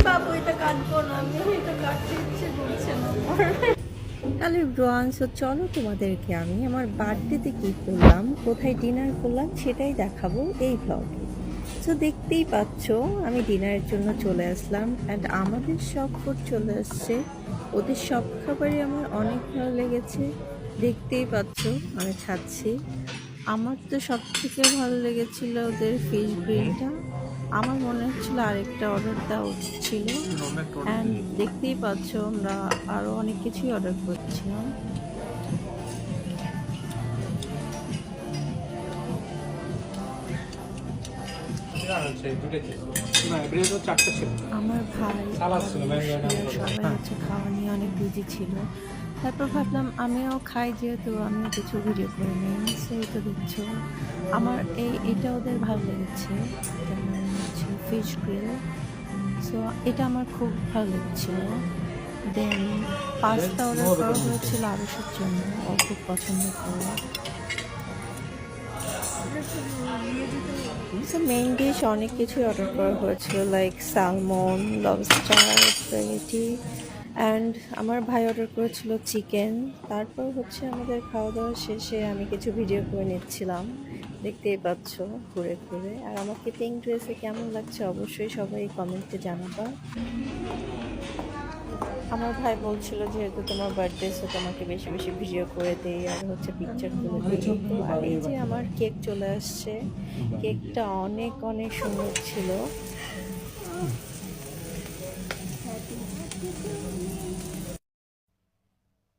বাবু এটা কাটবো না, আমি এটা কাটতে ইচ্ছে করছে না আমার। হ্যালো এভরিওয়ান, সো চলো তোমাদেরকে আমি আমার বার্থডেতে কী করলাম, কোথায় ডিনার করলাম সেটাই দেখাবো এই ব্লগে। সো দেখতেই পাচ্ছ আমি ডিনারের জন্য চলে আসলাম অ্যান্ড আমাদের সব ফুড চলে আসছে। ওদের সব খাবারই আমার অনেক ভালো লেগেছে, দেখতেই পাচ্ছ আমি খাচ্ছি। আমার তো সব থেকে ভালো লেগেছিল ওদের ফিশ গ্রিলটা। আমার মনে হচ্ছিল আরেকটা অর্ডার দেওয়া উচিত ছিল। অ্যান্ড দেখতেই পাচ্ছ আমরা আরও অনেক কিছুই অর্ডার করছিলাম। আমার ভাই সবাই হচ্ছে খাওয়া নিয়ে অনেক বিজি ছিল। তারপর ভাবলাম আমিও খাই, যেহেতু আমিও কিছু ভিডিও করে নিই। সেই তো দেখছো আমার এটা ওদের ভালো লেগেছে, এটার নাম হচ্ছে ফিশ গ্রিল। সো এটা আমার খুব ভালো লেগেছিল। দেন পাস্তা অর্ডার করা হয়েছিল আরুষের জন্য, ও খুব পছন্দ করে। সো মেইন ডিশ অনেক কিছুই অর্ডার করা হয়েছিল, like salmon, lobster, spaghetti and আমার ভাই অর্ডার করেছিল চিকেন। তারপর হচ্ছে আমাদের খাওয়া দাওয়া শেষে আমি কিছু ভিডিও করে নিচ্ছিলাম, দেখতেই পাচ্ছ ঘুরে ঘুরে। আর আমাকে পিঙ্ক ড্রেসে কেমন লাগছে অবশ্যই সবাই কমেন্টে জানাবা। আমার ভাই বলছিল যেহেতু তোমার বার্থডে, সো তোমাকে বেশি বেশি ভিডিও করে দেই আর হচ্ছে পিকচার তুলে দিই। তো আর এই যে আমার কেক চলে আসছে, কেকটা অনেক অনেক সুন্দর ছিল।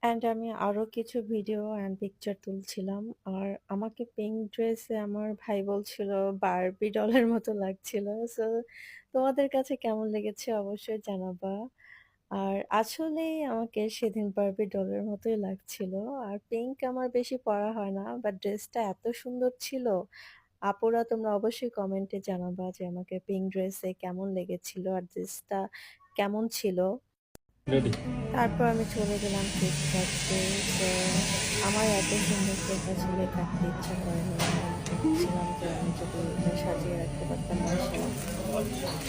অ্যান্ড আমি আরও কিছু ভিডিও অ্যান্ড পিকচার তুলছিলাম। আর আমাকে পিঙ্ক ড্রেসে আমার ভাই বলছিল বারবি ডলের মতো লাগছিল। সো তোমাদের কাছে কেমন লেগেছে অবশ্যই জানাবা। আর আসলেই আমাকে সেদিন বারবি ডলের মতোই লাগছিল। আর পিঙ্ক আমার বেশি পরা হয় না, বাট ড্রেসটা এত সুন্দর ছিল। আপুরা তোমরা অবশ্যই কমেন্টে জানাবা যে আমাকে পিঙ্ক ড্রেসে কেমন লেগেছিল আর ড্রেসটা কেমন ছিল। তারপর আমি চলে গেলাম কেক কাটতে। তো আমার এত সুন্দর কেক আসলে কাটতে ইচ্ছা করেনি। ভাবছিলাম যে আমি যদি এটা সাজিয়ে রাখতে পারতাম বাসায়।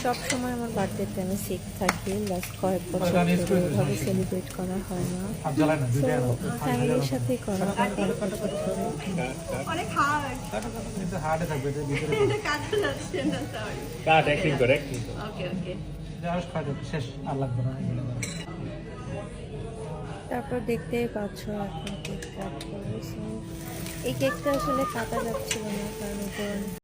সবসময় আমার বার্থডেতে আমি সিক থাকি, লাস্ট কয়েক বছর ধরে ওভাবে সেলিব্রেট করা হয় না। তো ফ্যামিলির সাথেই করা হয় কয়েক বছর ধরে। তারপর দেখতেই পাচ্ছ এখন কেক কাট করে। এই কেকটা আসলে কাটা যাচ্ছিল না, কারণ